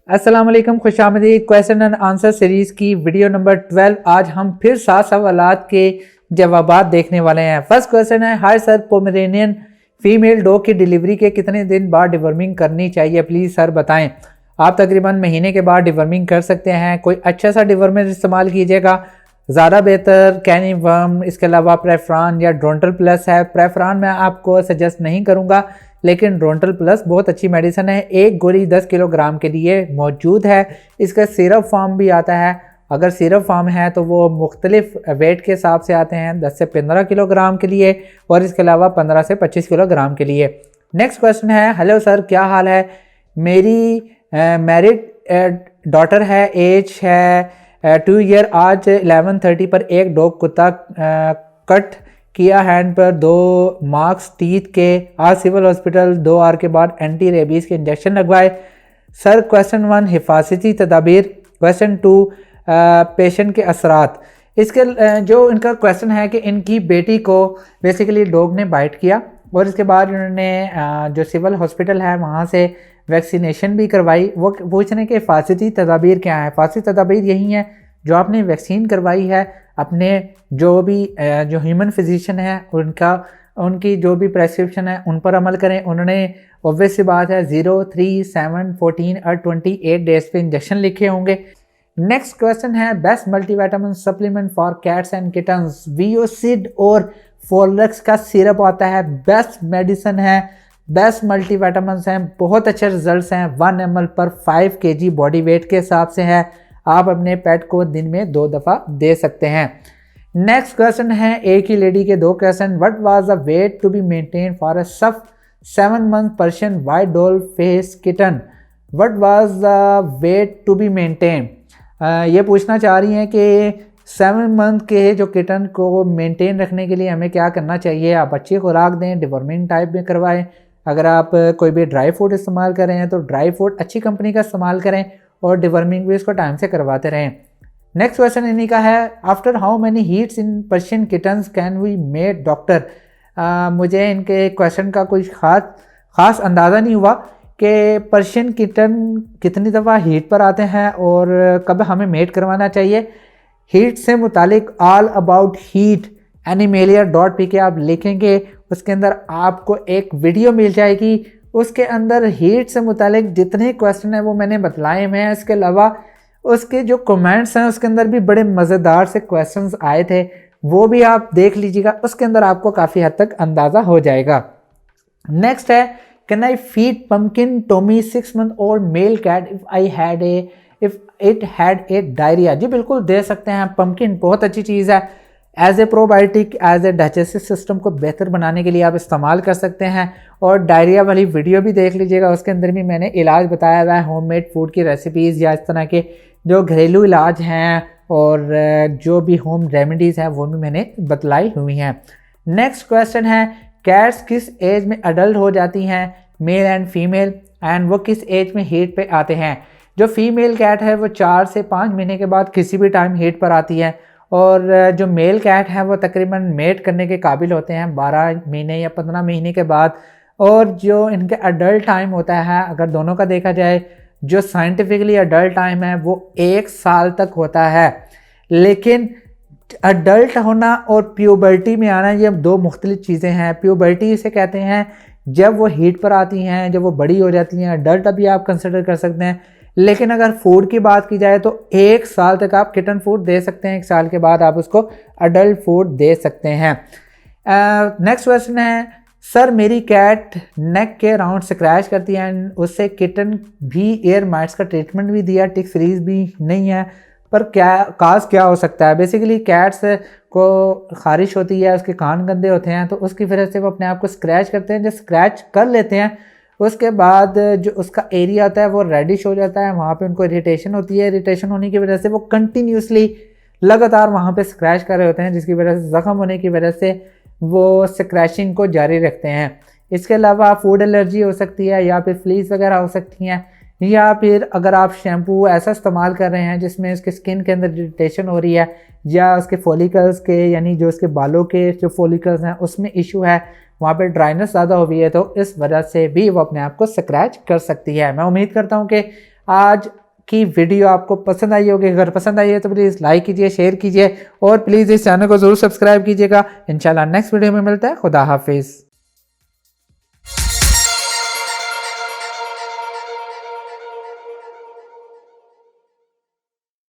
अस्सलाम वालेकुम, खुशामदीद। Question and answer series की वीडियो नंबर 12। आज हम फिर 7 सवालात के जवाबात देखने वाले हैं। फर्स्ट क्वेश्चन है, hi sir, Pomeranian female dog की डिलीवरी के कितने दिन बाद डिवर्मिंग करनी चाहिए, प्लीज़ सर बताएं। आप तकरीबन महीने के बाद डिवर्मिंग कर सकते हैं। कोई अच्छा सा डिवर्मर इस्तेमाल कीजिएगा, ज़्यादा बेहतर कैनी वर्म। इसके अलावा प्रेफ्रान या ड्रोंटल प्लस है। प्रेफ्रान मैं आपको सजेस्ट नहीं करूँगा, लेकिन ड्रोंटल प्लस बहुत अच्छी मेडिसिन है। एक गोली 10 किलोग्राम के लिए मौजूद है। इसका सिरप फॉर्म भी आता है। अगर सिरप फॉर्म है तो वो मुख्तलिफ वेट के हिसाब से आते हैं, 10 से 15 किलोग्राम के लिए और इसके अलावा 15 से 25 किलोग्राम के लिए। नेक्स्ट क्वेश्चन है, हेलो सर, क्या हाल है। मेरी मैरिड डॉटर है, एज है 2 ईयर। आज 11:30 पर एक डॉग कुत्ता कट किया हैंड पर, 2 मार्क्स टीथ के। आज सिविल हॉस्पिटल 2 आवर के बाद एंटी रेबीज़ के इंजेक्शन लगवाए। सर क्वेश्चन 1 हिफाजती तदाबीर, क्वेश्चन 2 पेशेंट के असरात। इसके जो इनका क्वेश्चन है कि इनकी बेटी को बेसिकली डॉग ने बाइट किया और इसके बाद उन्होंने जो सिविल हॉस्पिटल है वहाँ से वैक्सीनेशन भी करवाई। वो पूछ रहे हैं कि हिफाजती तदाबीर क्या है। हिफाजती तदाबीर यही है जो आपने वैक्सीन करवाई है, अपने जो भी जो ह्यूमन फिजिशियन है उनकी जो भी प्रेस्क्रिप्शन है उन पर अमल करें। उन्होंने ऑब्वियस सी बात है 0, 3, 7, 14 और 28 डेज पे इंजेक्शन लिखे होंगे। नेक्स्ट क्वेश्चन है, best multivitamin supplement for cats and kittens. वियोसिड और फोलेक्स का सिरप आता है, बेस्ट मेडिसिन है, बेस्ट मल्टीविटामिन हैं, बहुत अच्छे रिजल्ट्स हैं। 1 ml पर 5 kg बॉडी वेट के हिसाब से है। आप अपने पेट को दिन में 2 दफ़ा दे सकते हैं। नेक्स्ट क्वेश्चन है, एक ही लेडी के 2 question. What was the weight to be maintain for a 7 month Persian white doll face kitten. What was the weight to be maintain. ये पूछना चाह रही हैं कि 7 month के जो किटन को मेंटेन रखने के लिए हमें क्या करना चाहिए। आप अच्छी खुराक दें, डिवर्मिंग टाइप में करवाएं। अगर आप कोई भी ड्राई फूड इस्तेमाल कर रहे हैं तो ड्राई फूड अच्छी कंपनी का इस्तेमाल करें और डिवर्मिंग भी इसको टाइम से करवाते रहें। नेक्स्ट क्वेश्चन इन्हीं का है, after how many heats in Persian kittens can we made doctor. मुझे इनके क्वेश्चन का कोई ख़ास अंदाज़ा नहीं हुआ कि पर्शियन किटन कितनी दफ़ा हीट पर आते हैं और कब हमें मेट करवाना चाहिए। हीट से मुतालिक ऑल अबाउट हीट animalia.pk आप लिखेंगे, उसके अंदर आपको एक वीडियो मिल जाएगी। उसके अंदर हीट से मुतालिक जितने क्वेश्चन हैं वो मैंने बतलाए हैं। इसके अलावा उसके जो कमेंट्स हैं उसके अंदर भी बड़े मज़ेदार से क्वेश्चंस आए थे, वो भी आप देख लीजिएगा। उसके अंदर आपको काफ़ी हद तक अंदाज़ा हो जाएगा। नेक्स्ट है, can I feed pumpkin Tommy 6 month old male cat if it had a diarrhea. जी बिल्कुल दे सकते हैं। पम्पकिन बहुत अच्छी चीज़ है, as a probiotic, as a digestive system को बेहतर बनाने के लिए आप इस्तेमाल कर सकते हैं। और डायरिया वाली वीडियो भी देख लीजिएगा, उसके अंदर भी मैंने इलाज बताया हुआ है, होममेड फूड की रेसिपीज़ या इस तरह के जो घरेलू इलाज हैं और जो भी होम रेमेडीज़ हैं वो भी मैंने बतलाई हुई हैं। नेक्स्ट क्वेश्चन है, कैट्स किस एज में अडल्ट हो जाती हैं, मेल एंड फीमेल, एंड वो किस एज में हीट पे आते हैं। जो फीमेल कैट है वो 4 से 5 महीने के बाद किसी भी टाइम हीट पर आती है और जो मेल कैट है वो तकरीबन मेट करने के काबिल होते हैं 12 महीने या 15 महीने के बाद। और जो इनके अडल्ट टाइम होता है, अगर दोनों का देखा जाए, जो साइंटिफिकली अडल्ट टाइम है वो 1 साल तक होता है। लेकिन अडल्ट होना और प्यूबर्टी में आना ये 2 मुख्तलिफ चीज़ें हैं। प्यूबर्टी इसे कहते हैं जब वो हीट पर आती हैं, जब वो बड़ी हो जाती हैं। अडल्ट अभी आप कंसिडर कर सकते हैं। लेकिन अगर फूड की बात की जाए तो 1 साल तक आप किटन फूड दे सकते हैं, 1 साल के बाद आप उसको अडल्ट फूड दे सकते हैं। नेक्स्ट क्वेश्चन है, सर मेरी कैट नेक के राउंड स्क्रैच करती है एंड उससे किटन भी एयर माइट्स का ट्रीटमेंट भी दिया, टिक फ्रीज भी नहीं है, पर काज क्या हो सकता है। बेसिकली कैट्स को खारिश होती है, उसके कान गंदे होते हैं तो उसकी वजह से वो अपने आप को स्क्रैच करते हैं। जब स्क्रैच कर लेते हैं उसके बाद जो उसका एरिया होता है वो रेडिश हो जाता है, वहाँ पे उनको इरिटेशन होती है। इरिटेशन होने की वजह से वो कंटिन्यूसली लगातार वहाँ पे स्क्रैच कर रहे होते हैं, जिसकी वजह से ज़ख़म होने की वजह से वो स्क्रैचिंग को जारी रखते हैं। इसके अलावा फूड एलर्जी हो सकती है या फिर फ्लीज वगैरह हो सकती हैं, या फिर अगर आप शैम्पू ऐसा इस्तेमाल कर रहे हैं जिसमें उसके स्किन के अंदर इरिटेशन हो रही है या उसके फॉलिकल्स के यानी जो उसके बालों के जो फॉलिकल्स हैं उसमें इशू है, वहाँ पे ड्राइनेस ज़्यादा हो गई है, तो इस वजह से भी वो अपने आप को स्क्रैच कर सकती है। मैं उम्मीद करता हूँ कि आज की वीडियो आपको पसंद आई होगी। अगर पसंद आई है तो प्लीज़ लाइक कीजिए, शेयर कीजिए और प्लीज़ इस चैनल को ज़रूर सब्सक्राइब कीजिएगा। इंशाल्लाह नेक्स्ट वीडियो में मिलता है। खुदा हाफिज़।